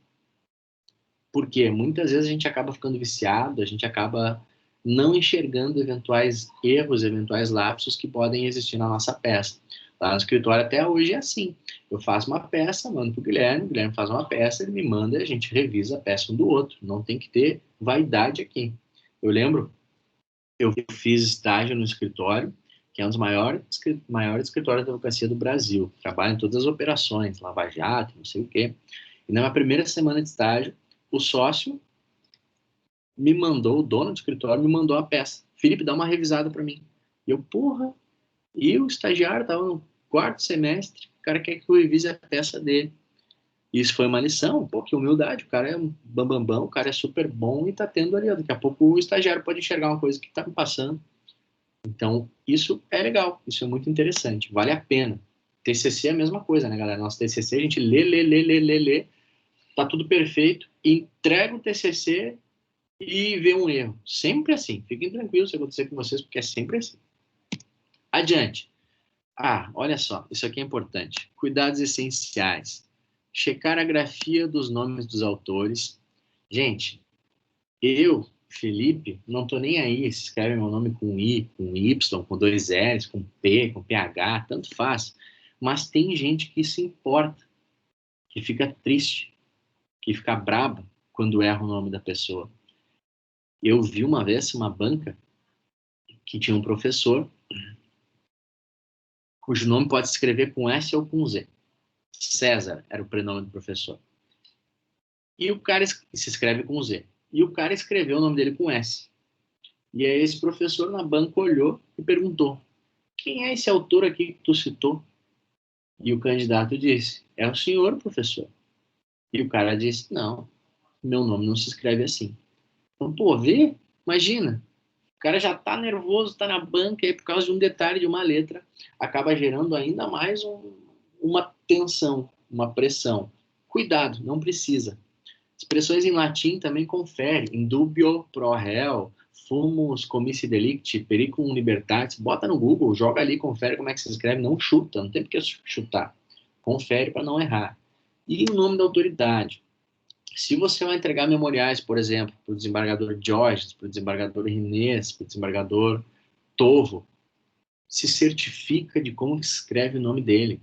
Porque muitas vezes a gente acaba ficando viciado, a gente acaba não enxergando eventuais erros, eventuais lapsos que podem existir na nossa peça. Lá no escritório até hoje é assim. Eu faço uma peça, mando para o Guilherme faz uma peça, ele me manda e a gente revisa a peça um do outro. Não tem que ter vaidade aqui. Eu lembro, eu fiz estágio no escritório, que é um dos maiores escritórios de advocacia do Brasil. Trabalha em todas as operações, Lava Jato, não sei o quê. E na minha primeira semana de estágio, o sócio me mandou, o dono do escritório me mandou a peça. Felipe, dá uma revisada para mim. E eu, porra, e o estagiário estava no 4º semestre, o cara quer que eu revise a peça dele. Isso foi uma lição, pô, que humildade, o cara é um bambambão, o cara é super bom e tá tendo ali, ó, daqui a pouco o estagiário pode enxergar uma coisa que tá me passando. Então, isso é legal, isso é muito interessante, vale a pena. TCC é a mesma coisa, né, galera? Nosso TCC a gente lê, tá tudo perfeito, entrega o TCC e vê um erro. Sempre assim. Fiquem tranquilos se acontecer com vocês, porque é sempre assim. Adiante. Olha só, isso aqui é importante. Cuidados essenciais. Checar a grafia dos nomes dos autores. Gente, eu, Felipe, não tô nem aí se escreve meu nome com I, com Y, com 2 L's, com P, com PH, tanto faz. Mas tem gente que se importa, que fica triste, que fica braba quando erra o nome da pessoa. Eu vi uma vez uma banca que tinha um professor cujo nome pode se escrever com S ou com Z. César era o prenome do professor. E o cara se escreve com Z. E o cara escreveu o nome dele com S. E aí esse professor na banca olhou e perguntou: quem é esse autor aqui que tu citou? E o candidato disse: é o senhor, professor. E o cara disse: não, meu nome não se escreve assim. Então, pô, vê, imagina. O cara já tá nervoso, tá na banca, e aí por causa de um detalhe de uma letra, acaba gerando ainda mais uma tensão, uma pressão. Cuidado, não precisa. Expressões em latim também confere. In dubio pro reo, fumus comissi delicti, periculum libertatis. Bota no Google, joga ali, confere como é que se escreve. Não chuta, não tem por que chutar. Confere para não errar. E o nome da autoridade. Se você vai entregar memoriais, por exemplo, para o desembargador Georges, para o desembargador Inês, para o desembargador Tovo, se certifica de como escreve o nome dele.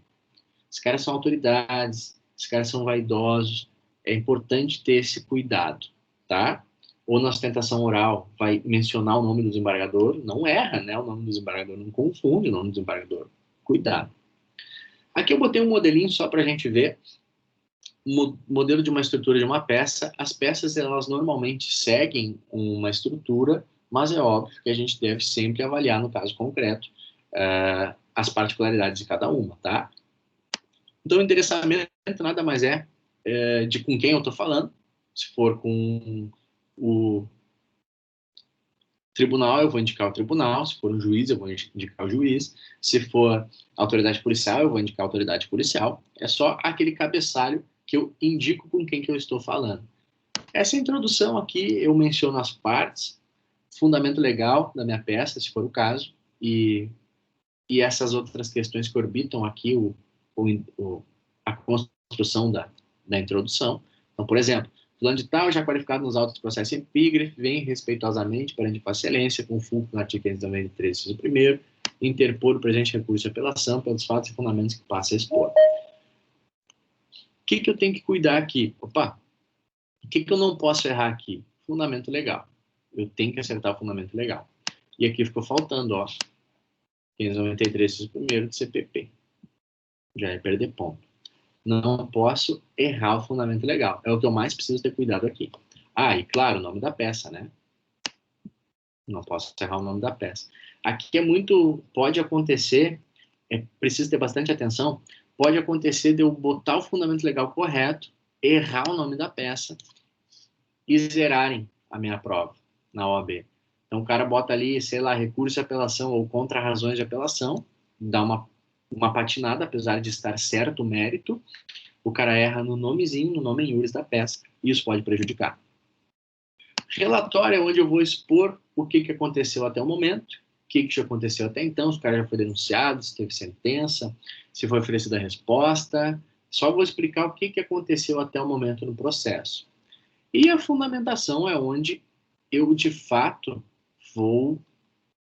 Os caras são autoridades, os caras são vaidosos, é importante ter esse cuidado, tá? Ou na ostentação oral, vai mencionar o nome do desembargador, não erra, né? O nome do desembargador, não confunde o nome do desembargador. Cuidado. Aqui eu botei um modelinho só para a gente ver modelo de uma estrutura de uma peça. As peças, elas normalmente seguem uma estrutura, mas é óbvio que a gente deve sempre avaliar, no caso concreto, as particularidades de cada uma, tá? Então, o interessamento nada mais de com quem eu estou falando. Se for com o tribunal, eu vou indicar o tribunal. Se for um juiz, eu vou indicar o juiz. Se for autoridade policial, eu vou indicar a autoridade policial. É só aquele cabeçalho que eu indico com quem que eu estou falando. Essa introdução aqui, eu menciono as partes, fundamento legal da minha peça, se for o caso, e essas outras questões que orbitam aqui a construção da introdução. Então, por exemplo, fulano de tal, já qualificado nos autos do processo epígrafe, vem respeitosamente perante a excelência, com fulcro no artigo 593, inciso 1º, interpor o presente recurso de apelação pelos fatos e fundamentos que passa a expor. O que eu tenho que cuidar aqui? Opa, o que eu não posso errar aqui? Fundamento legal. Eu tenho que acertar o fundamento legal. E aqui ficou faltando, ó, 593, inciso 1º de CPP. Já é perder ponto. Não posso errar o fundamento legal. É o que eu mais preciso ter cuidado aqui. E claro, o nome da peça, né? Não posso errar o nome da peça. Aqui pode acontecer, precisa ter bastante atenção, pode acontecer de eu botar o fundamento legal correto, errar o nome da peça e zerarem a minha prova na OAB. Então o cara bota ali, sei lá, recurso de apelação ou contra-razões de apelação, dá uma patinada, apesar de estar certo o mérito, o cara erra no nomezinho, no nome em iuris da peça, e isso pode prejudicar. Relatório é onde eu vou expor o que aconteceu até o momento, o que já aconteceu até então, se o cara já foi denunciado, se teve sentença, se foi oferecida a resposta. Só vou explicar o que aconteceu até o momento no processo. E a fundamentação é onde eu, de fato, vou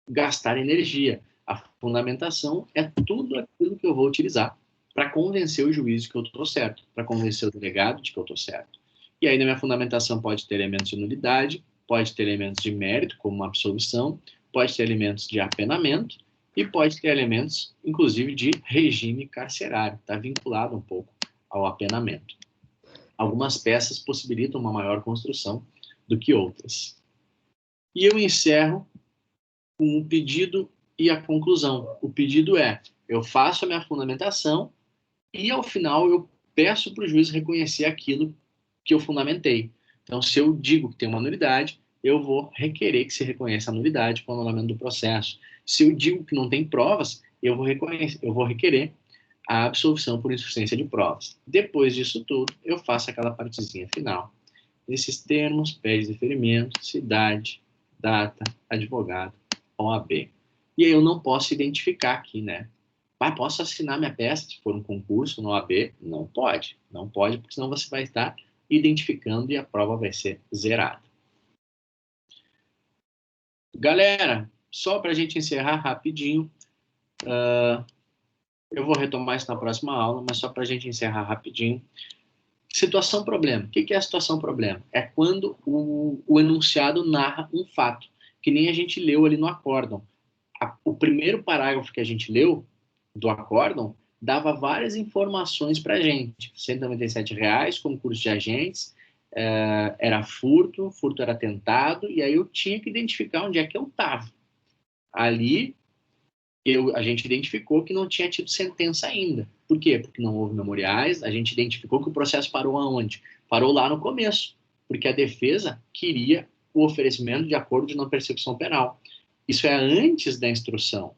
gastar energia. A fundamentação é tudo aquilo que eu vou utilizar para convencer o juiz de que eu estou certo, para convencer o delegado de que eu estou certo. E aí, na minha fundamentação, pode ter elementos de nulidade, pode ter elementos de mérito, como uma absolvição, pode ter elementos de apenamento e pode ter elementos, inclusive, de regime carcerário. Está vinculado um pouco ao apenamento. Algumas peças possibilitam uma maior construção do que outras. E eu encerro com o pedido e a conclusão. O pedido é, eu faço a minha fundamentação e, ao final, eu peço para o juiz reconhecer aquilo que eu fundamentei. Então, se eu digo que tem uma nulidade, eu vou requerer que se reconheça a nulidade com o anulamento do processo. Se eu digo que não tem provas, eu vou requerer a absolvição por insuficiência de provas. Depois disso tudo, eu faço aquela partezinha final. Nesses termos, pede deferimento, cidade, data, advogado, OAB. E aí eu não posso identificar aqui, né? Mas posso assinar minha peça se for um concurso no OAB? Não pode. Não pode, porque senão você vai estar identificando e a prova vai ser zerada. Galera, só para a gente encerrar rapidinho, eu vou retomar isso na próxima aula, mas só para a gente encerrar rapidinho. Situação-problema. O que é a situação-problema? É quando o enunciado narra um fato, que nem a gente leu ali no acórdão. O primeiro parágrafo que a gente leu do acórdão dava várias informações para a gente. R$197, concurso de agentes, era furto era tentado, e aí eu tinha que identificar onde é que eu estava. Ali, a gente identificou que não tinha tido sentença ainda. Por quê? Porque não houve memoriais, a gente identificou que o processo parou aonde? Parou lá no começo, porque a defesa queria o oferecimento de acordo de não persecução penal. Isso é antes da instrução.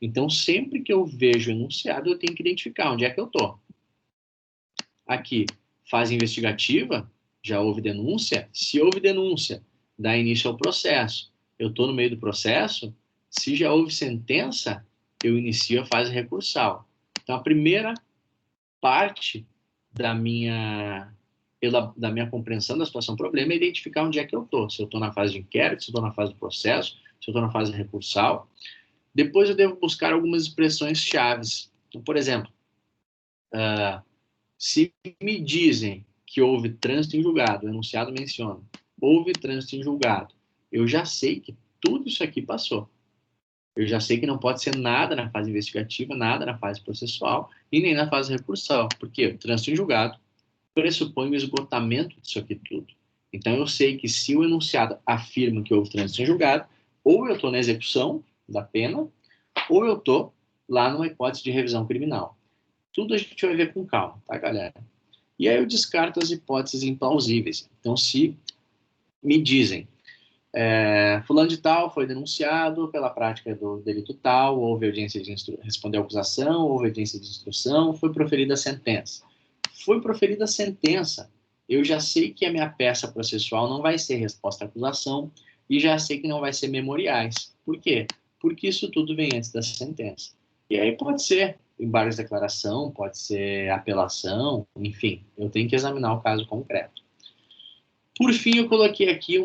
Então, sempre que eu vejo enunciado, eu tenho que identificar onde é que eu estou. Aqui, fase investigativa, já houve denúncia? Se houve denúncia, dá início ao processo. Eu estou no meio do processo? Se já houve sentença, eu inicio a fase recursal. Então, a primeira parte da minha compreensão da situação problema é identificar onde é que eu estou. Se eu estou na fase de inquérito, se eu estou na fase do processo, se eu estou na fase recursal. Depois eu devo buscar algumas expressões chaves. Então, por exemplo, se me dizem que houve trânsito em julgado, o enunciado menciona, houve trânsito em julgado, eu já sei que tudo isso aqui passou. Eu já sei que não pode ser nada na fase investigativa, nada na fase processual e nem na fase recursal. Porque o trânsito em julgado pressupõe o esgotamento disso aqui tudo. Então, eu sei que se o enunciado afirma que houve trânsito em julgado, ou eu estou na execução da pena, ou eu estou lá numa hipótese de revisão criminal. Tudo a gente vai ver com calma, tá, galera? E aí eu descarto as hipóteses implausíveis. Então, se me dizem fulano de tal foi denunciado pela prática do delito tal, houve audiência de respondeu a acusação, houve audiência de instrução, foi proferida a sentença. Foi proferida a sentença, eu já sei que a minha peça processual não vai ser resposta à acusação e já sei que não vai ser memoriais. Por quê? Porque isso tudo vem antes da sentença. E aí pode ser embargo de declaração, pode ser apelação, enfim, eu tenho que examinar o caso concreto. Por fim, eu coloquei aqui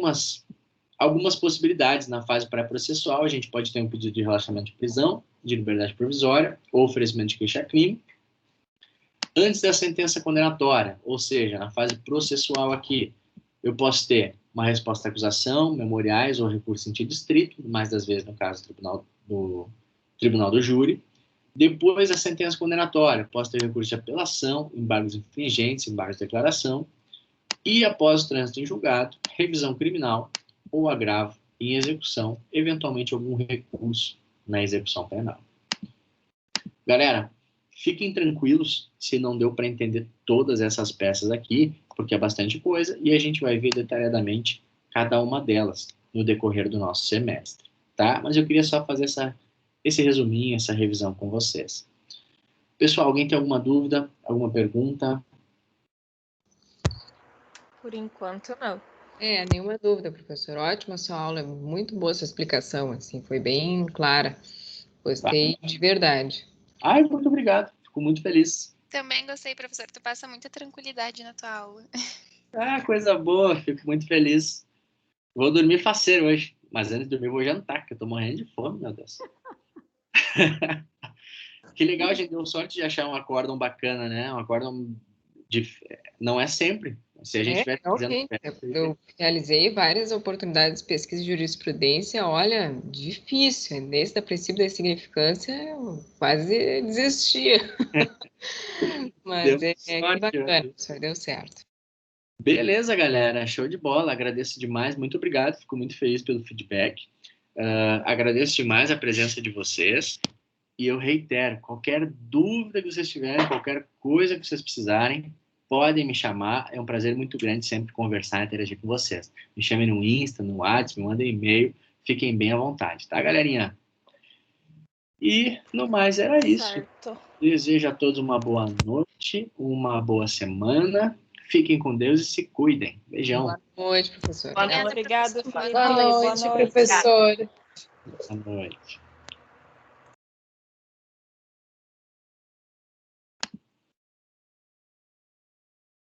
algumas possibilidades na fase pré-processual. A gente pode ter um pedido de relaxamento de prisão, de liberdade provisória, ou oferecimento de queixa-crime. Antes da sentença condenatória, ou seja, na fase processual aqui, eu posso ter uma resposta à acusação, memoriais ou recurso sentido estrito, mais das vezes no caso do tribunal do júri. Depois da sentença condenatória, posso ter recurso de apelação, embargos infringentes, embargos de declaração. E após o trânsito em julgado, revisão criminal ou agravo em execução, eventualmente algum recurso na execução penal. Galera, fiquem tranquilos se não deu para entender todas essas peças aqui, porque é bastante coisa, e a gente vai ver detalhadamente cada uma delas no decorrer do nosso semestre, tá? Mas eu queria só fazer esse resuminho, essa revisão com vocês. Pessoal, alguém tem alguma dúvida, alguma pergunta? Por enquanto, não. Nenhuma dúvida, professor. Ótima sua aula, muito boa sua explicação, assim, foi bem clara. Gostei de verdade. Ai, muito obrigado, fico muito feliz. Também gostei, professor. Tu passa muita tranquilidade na tua aula. Ah, coisa boa, fico muito feliz. Vou dormir faceiro hoje, mas antes de dormir eu vou jantar, porque eu tô morrendo de fome, meu Deus. Que legal, a gente deu sorte de achar um acórdão bacana, né? Um acórdão não é sempre. Se a gente estiver ok. Eu realizei várias oportunidades de pesquisa de jurisprudência. Olha, difícil. Nesse da princípio da significância, eu quase desistia. Mas que bacana, isso deu certo. Beleza, galera. Show de bola. Agradeço demais. Muito obrigado. Fico muito feliz pelo feedback. Agradeço demais a presença de vocês. E eu reitero, qualquer dúvida que vocês tiverem, qualquer coisa que vocês precisarem, podem me chamar. É um prazer muito grande sempre conversar e interagir com vocês. Me chamem no Insta, no WhatsApp, me mandem e-mail. Fiquem bem à vontade, tá, galerinha? E, no mais, era isso. Certo. Desejo a todos uma boa noite, uma boa semana. Fiquem com Deus e se cuidem. Beijão. Boa noite, professor. Obrigada, Felipe. Boa Boa noite, professor. Boa noite.